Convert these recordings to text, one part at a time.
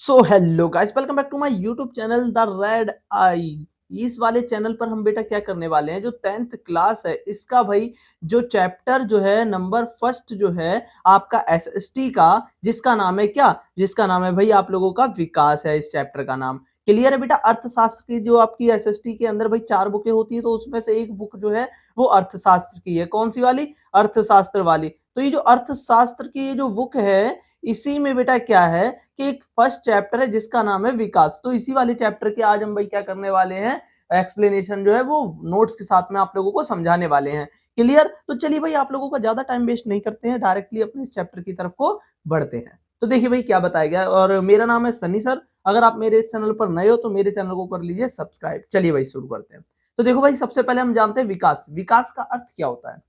So hello guys, welcome back to my YouTube channel the red eye. इस वाले channel पर हम बेटा क्या करने वाले हैं, जो 10th क्लास है इसका भाई जो चैप्टर जो है नंबर फर्स्ट जो है आपका एसएसटी का, जिसका नाम है क्या, जिसका नाम है भाई आप लोगों का विकास है। इस चैप्टर का नाम क्लियर है बेटा। अर्थशास्त्र की जो आपकी एसएसटी के अंदर भाई 4 बुकें होती है, तो उसमें से एक बुक जो है वो अर्थशास्त्र की है। कौन सी वाली? अर्थशास्त्र वाली। तो ये जो अर्थशास्त्र की ये जो बुक है, इसी में बेटा क्या है कि एक फर्स्ट चैप्टर है जिसका नाम है विकास। तो इसी वाले चैप्टर के आज हम भाई क्या करने वाले हैं, एक्सप्लेनेशन जो है वो नोट्स के साथ में आप लोगों को समझाने वाले हैं। क्लियर? तो चलिए भाई आप लोगों का ज्यादा टाइम वेस्ट नहीं करते हैं, डायरेक्टली अपने इस चैप्टर की तरफ को बढ़ते हैं। तो देखिए भाई क्या बताया गया, और मेरा नाम है सनी सर। अगर आप मेरे इस चैनल पर नए हो तो मेरे चैनल को कर लीजिए सब्सक्राइब। चलिए भाई शुरू करते हैं। तो देखो भाई सबसे पहले हम जानते हैं विकास। विकास का अर्थ क्या होता है?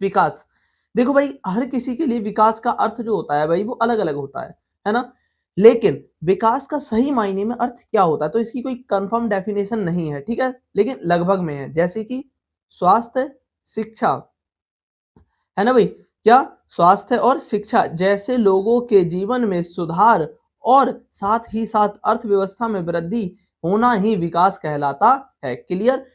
विकास, देखो भाई हर किसी के लिए विकास का अर्थ जो होता है भाई वो अलग अलग होता है ना। लेकिन विकास का सही मायने में अर्थ क्या होता है, तो इसकी कोई कंफर्म डेफिनेशन नहीं है, ठीक है, लेकिन लगभग में है। जैसे कि स्वास्थ्य, शिक्षा, है ना भाई। क्या? स्वास्थ्य और शिक्षा जैसे लोगों के जीवन में सुधार और साथ ही साथ अर्थव्यवस्था में वृद्धि होना ही विकास कहलाता है। क्लियर?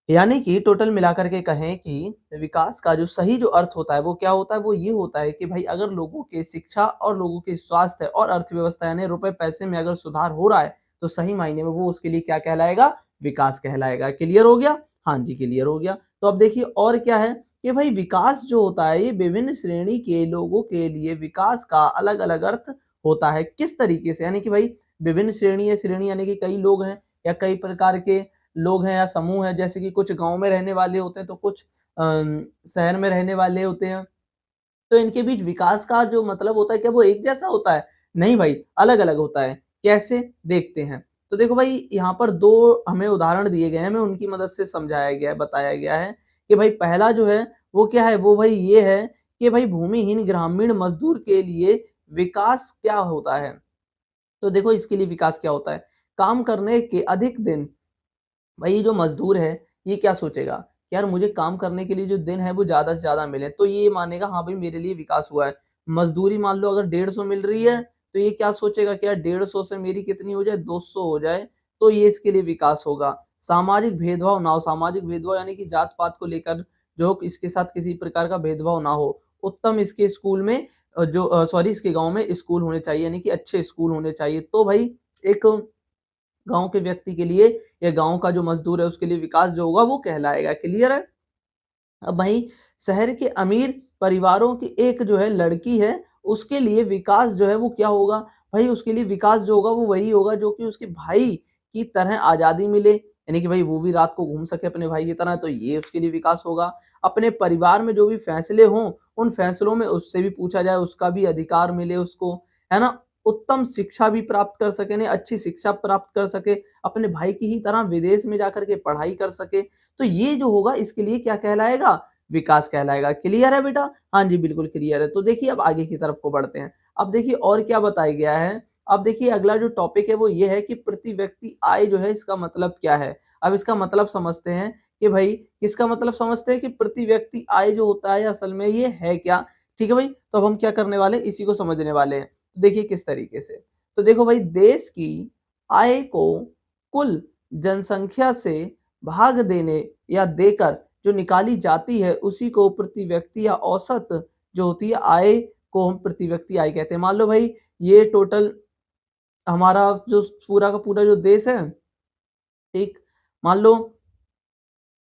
यानी कि टोटल मिलाकर के कहें कि विकास का जो सही जो अर्थ होता है वो क्या होता है, वो ये होता है कि भाई अगर लोगों के शिक्षा और लोगों के स्वास्थ्य और अर्थव्यवस्था यानी रुपए पैसे में अगर सुधार हो रहा है, तो सही मायने में वो उसके लिए क्या कहलाएगा? विकास कहलाएगा। क्लियर हो गया? हाँ जी, क्लियर हो गया। तो अब देखिए और क्या है कि भाई विकास जो होता है ये विभिन्न श्रेणी के लोगों के लिए विकास का अलग अलग अर्थ होता है। किस तरीके से? यानी कि भाई विभिन्न श्रेणी है, श्रेणी यानी कि कई लोग हैं या कई प्रकार के लोग हैं या समूह है। जैसे कि कुछ गांव में रहने वाले होते हैं, तो कुछ शहर में रहने वाले होते हैं। तो इनके बीच विकास का जो मतलब होता है, क्या वो एक जैसा होता है? नहीं भाई, अलग अलग होता है। कैसे? देखते हैं। तो देखो भाई यहाँ पर दो हमें उदाहरण दिए गए हैं, हमें उनकी मदद से समझाया गया है, बताया गया है कि भाई पहला जो है वो क्या है, वो भाई ये है कि भाई भूमिहीन ग्रामीण मजदूर के लिए विकास क्या होता है। तो देखो इसके लिए विकास क्या होता है, काम करने के अधिक दिन। भाई ये जो मजदूर है ये क्या सोचेगा कि यार मुझे काम करने के लिए जो दिन है वो ज्यादा से ज्यादा मिले, तो ये मानेगा हाँ भाई मेरे लिए विकास हुआ है। मजदूरी मान लो अगर 150 मिल रही है, तो ये क्या सोचेगा कि यार 150 से मेरी कितनी हो जाए, 200 हो जाए, तो ये इसके लिए विकास होगा। सामाजिक भेदभाव ना हो, सामाजिक भेदभाव यानी कि जात पात को लेकर जो इसके साथ किसी प्रकार का भेदभाव ना हो। उत्तम इसके स्कूल में जो सॉरी इसके गांव में स्कूल होने चाहिए, यानी कि अच्छे स्कूल होने चाहिए। तो भाई एक गाँव के व्यक्ति के लिए या गाँव का जो मज़दूर है उसके लिए विकास जो होगा वो कहलाएगा। क्लियर है? अब वहीं शहर के अमीर परिवारों की एक जो है लड़की है, उसके लिए विकास जो है वो क्या होगा? भाई उसके लिए विकास जो होगा वो वही होगा जो कि उसके भाई की तरह आज़ादी मिले, यानी कि भाई वो भी रात को घूम सके अपने भाई की तरह, तो ये उसके लिए विकास होगा। अपने परिवार में जो भी फैसले हों, उन फैसलों में उससे भी पूछा जाए, उसका भी अधिकार मिले उसको, है ना? उत्तम शिक्षा भी प्राप्त कर सके, यानी अच्छी शिक्षा प्राप्त कर सके, अपने भाई की ही तरह विदेश में जाकर के पढ़ाई कर सके। तो ये जो होगा इसके लिए क्या कहलाएगा? विकास कहलाएगा। क्लियर है बेटा? हाँ जी, बिल्कुल क्लियर है। तो देखिए अब आगे की तरफ को बढ़ते हैं। अब देखिए और क्या बताया गया है। अब देखिए अगला जो टॉपिक है वो ये है कि प्रति व्यक्ति आय जो है इसका मतलब क्या है। अब इसका मतलब समझते हैं कि भाई किसका मतलब समझते हैं कि प्रति व्यक्ति आय जो होता है असल में ये है क्या। ठीक है भाई, तो अब हम क्या करने वाले हैं, इसी को समझने वाले हैं। तो देखिए किस तरीके से। तो देखो भाई देश की आय को कुल जनसंख्या से भाग देने या देकर जो निकाली जाती है उसी को प्रति व्यक्ति या औसत जो होती है आय को हम प्रति व्यक्ति आय कहते हैं। मान लो भाई ये टोटल हमारा जो पूरा का पूरा जो देश है, ठीक, मान लो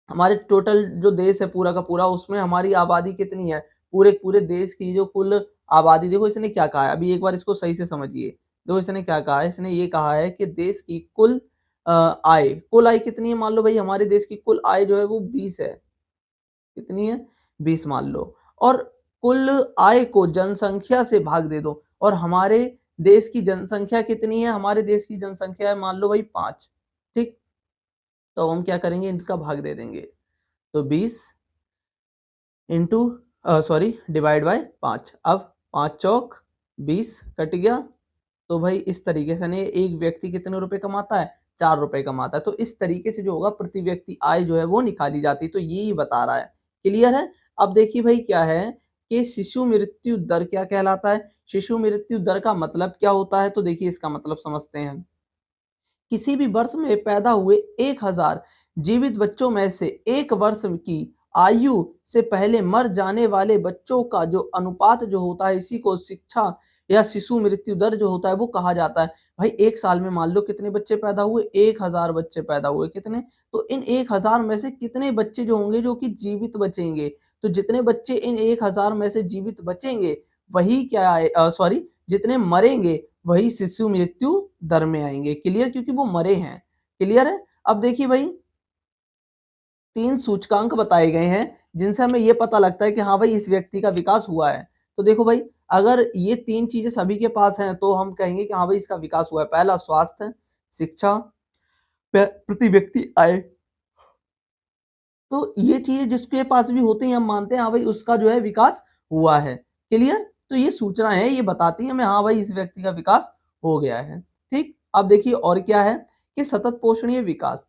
हमारे टोटल जो देश है पूरा का पूरा, उसमें हमारी आबादी कितनी है, पूरे पूरे देश की जो कुल आबादी। देखो इसने क्या कहा है, अभी एक बार इसको सही से समझिए। देखो इसने क्या कहा है, इसने ये कहा है कि देश की कुल आय, कुल आय कितनी है, मान लो भाई हमारे देश की कुल आय जो है वो 20 है। कितनी है? 20 मान लो। और कुल आय को जनसंख्या से भाग दे दो, और हमारे देश की जनसंख्या कितनी है, हमारे देश की जनसंख्या है मान लो भाई 5। ठीक, तो हम क्या करेंगे, इनका भाग दे देंगे। तो 20 इंटू सॉरी डिवाइड बाय 5। अब 5 चौक 20 कट गया। तो भाई इस तरीके से नहीं, एक व्यक्ति कितने रुपए कमाता है, 4 रुपए कमाता है। तो इस तरीके से जो होगा प्रति व्यक्ति आय जो है वो निकाली जाती है। तो यही बता रहा है। क्लियर है? अब देखिए भाई क्या है कि शिशु मृत्यु दर क्या कहलाता है। शिशु मृत्यु दर का मतलब क्या होता है, तो देखिए इसका मतलब समझते हैं। किसी भी वर्ष में पैदा हुए 1000 जीवित बच्चों में से 1 वर्ष की आयु से पहले मर जाने वाले बच्चों का जो अनुपात जो होता है, इसी को शिक्षा या शिशु मृत्यु दर जो होता है वो कहा जाता है। भाई 1 साल में मान लो कितने बच्चे पैदा हुए, 1000 बच्चे पैदा हुए, कितने, तो इन 1000 में से कितने बच्चे जो होंगे जो कि जीवित बचेंगे, तो जितने बच्चे इन 1000 में से जीवित बचेंगे वही क्या है, सॉरी, जितने मरेंगे वही शिशु मृत्यु दर में आएंगे। क्लियर, क्योंकि वो मरे हैं। क्लियर है। अब देखिए भाई 3 सूचकांक बताए गए हैं जिनसे हमें ये पता लगता है कि हाँ भाई इस व्यक्ति का विकास हुआ है। तो देखो भाई अगर ये 3 चीजें सभी के पास हैं तो हम कहेंगे कि हाँ भाई इसका विकास हुआ है। पहला स्वास्थ्य, शिक्षा, प्रति व्यक्ति आय। तो ये चीजें जिसके पास भी होती हैं हम मानते हैं हाँ भाई उसका जो है विकास हुआ है। क्लियर, तो ये सूचना है, ये बताती है हमें हाँ भाई इस व्यक्ति का विकास हो गया है। ठीक, अब देखिए और क्या है कि सतत पोषणीय विकास।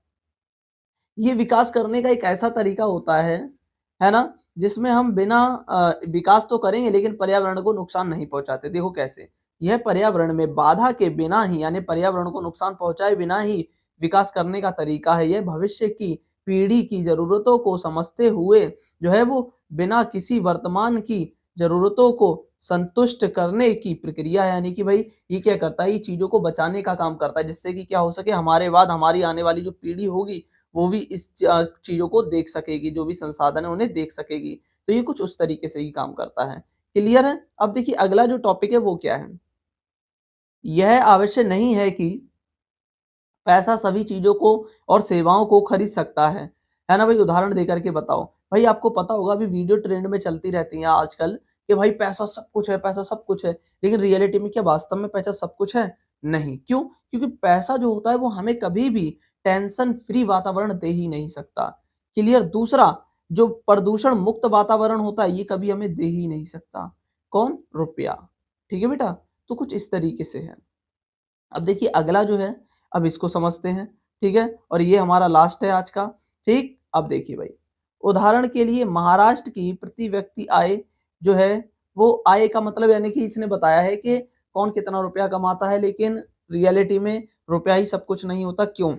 ये विकास करने का एक ऐसा तरीका होता है ना, जिसमें हम बिना विकास तो करेंगे लेकिन पर्यावरण को नुकसान नहीं पहुंचाते। देखो कैसे, यह पर्यावरण में बाधा के बिना ही यानी पर्यावरण को नुकसान पहुंचाए बिना ही विकास करने का तरीका है। यह भविष्य की पीढ़ी की जरूरतों को समझते हुए जो है वो बिना किसी वर्तमान की जरूरतों को संतुष्ट करने की प्रक्रिया है। यानी कि भाई ये क्या करता है, ये चीजों को बचाने का काम करता है जिससे कि क्या हो सके, हमारे बाद हमारी आने वाली जो पीढ़ी होगी वो भी इस चीज़ों को देख सकेगी, जो भी संसाधन है उन्हें देख सकेगी। तो ये कुछ उस तरीके से ही काम करता है। क्लियर है? अब देखिए अगला जो टॉपिक है वो क्या है? यह आवश्यक नहीं है कि पैसा सभी चीज़ों को और सेवाओं को खरीद सकता है ना भाई? उदाहरण देकर के बताओ। भाई आपको पता होगा अभी वीडियो ट्रेंड में चलती रहती हैं आजकल कि भाई पैसा सब कुछ है, पैसा सब कुछ है। लेकिन रियलिटी में क्या वास्तव में पैसा सब कुछ है? नहीं। क्यों? क्योंकि पैसा जो होता है वो हमें कभी भी टेंशन फ्री वातावरण दे ही नहीं सकता। क्लियर? दूसरा, जो प्रदूषण मुक्त वातावरण होता है ये कभी हमें दे ही नहीं सकता। कौन? रुपया। ठीक है बेटा? तो कुछ इस तरीके से है। अब देखिए अगला जो है, अब इसको समझते हैं, ठीक है? और ये हमारा लास्ट है आज का, ठीक? अब देखिए भाई, उदाहरण के लिए महाराष्ट्र की प्रति व्यक्ति आय जो है, वो आय का मतलब यानी कि इसने बताया है कि कौन कितना रुपया कमाता है, लेकिन रियलिटी में रुपया ही सब कुछ नहीं होता। क्यों?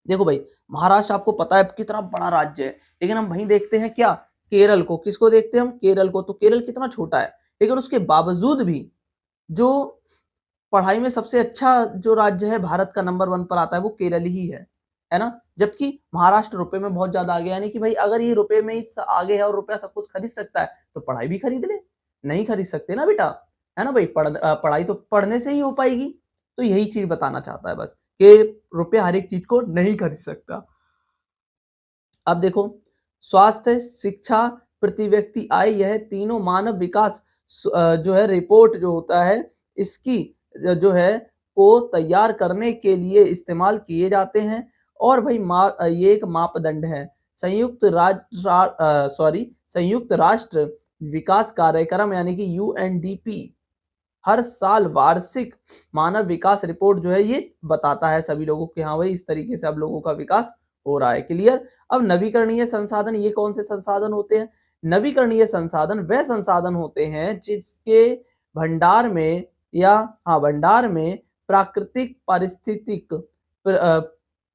देखो भाई, महाराष्ट्र आपको पता है कितना बड़ा राज्य है, लेकिन हम वहीं देखते हैं क्या? केरल को। किसको देखते हैं हम? केरल को। तो केरल कितना छोटा है, लेकिन उसके बावजूद भी जो पढ़ाई में सबसे अच्छा जो राज्य है भारत का नंबर 1 पर आता है वो केरल ही है ना? जबकि महाराष्ट्र रुपए में बहुत ज़्यादा आगे, यानी कि भाई अगर ये रुपए में ही आगे है और रुपया सब कुछ खरीद सकता है, तो पढ़ाई भी खरीद ले। नहीं खरीद सकते ना बेटा, है ना भाई? पढ़ाई तो पढ़ने से ही हो पाएगी। तो यही चीज़ बताना चाहता है बस कि रुपया हर एक चीज़ को नहीं खरीद सकता। अब देखो, स्वास्थ्य, शिक्षा, प्रति व्यक्ति आय, यह तीनों मानव विकास जो है रिपोर्ट जो होता है इसकी जो है को तैयार करने के लिए इस्तेमाल किए जाते हैं। और भाई ये एक मापदंड है। संयुक्त राष्ट्र विकास कार्यक्रम यानी कि यूएनडीपी हर साल वार्षिक मानव विकास रिपोर्ट जो है ये बताता है सभी लोगों को कि हाँ भाई इस तरीके से अब लोगों का विकास हो रहा है। क्लियर? अब नवीकरणीय संसाधन, ये कौन से संसाधन होते हैं? नवीकरणीय संसाधन वह संसाधन होते हैं जिसके भंडार में या भंडार में प्राकृतिक पारिस्थितिक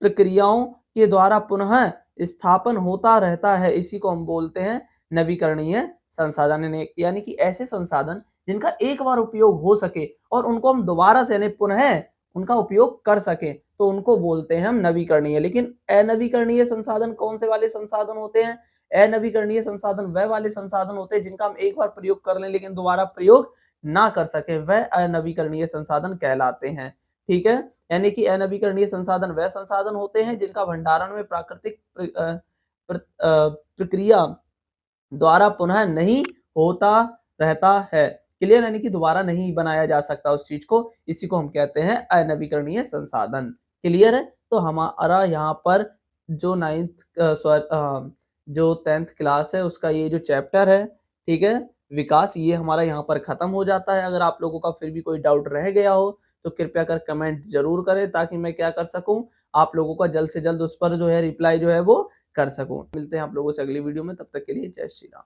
प्रक्रियाओं के द्वारा पुनः स्थापन होता रहता है। इसी को हम बोलते हैं नवीकरणीय संसाधन। यानी कि ऐसे संसाधन जिनका एक बार उपयोग हो सके और उनको हम दोबारा से यानी पुनः उनका उपयोग कर सकें, तो उनको बोलते हैं हम नवीकरणीय। लेकिन अनवीकरणीय संसाधन कौन से वाले संसाधन होते हैं? अनवीकरणीय संसाधन वह वाले संसाधन होते हैं जिनका हम एक बार प्रयोग कर लें लेकिन दोबारा प्रयोग ना कर सके, वह अनवीकरणीय संसाधन कहलाते हैं। ठीक है? यानी कि अनवीकरणीय संसाधन वह संसाधन होते हैं जिनका भंडारण में प्राकृतिक प्रक्रिया द्वारा पुनः नहीं होता रहता है। क्लियर? यानी कि दोबारा नहीं बनाया जा सकता उस चीज को, इसी को हम कहते हैं अनवीकरणीय संसाधन। क्लियर है? तो हमारा यहाँ पर जो जो 10th क्लास है उसका ये जो चैप्टर है, ठीक है, विकास, ये हमारा यहाँ पर खत्म हो जाता है। अगर आप लोगों का फिर भी कोई डाउट रह गया हो तो कृपया कर कमेंट जरूर करें ताकि मैं क्या कर सकूं, आप लोगों का जल्द से जल्द उस पर जो है रिप्लाई जो है वो कर सकूं। मिलते हैं आप लोगों से अगली वीडियो में, तब तक के लिए जय श्री राम।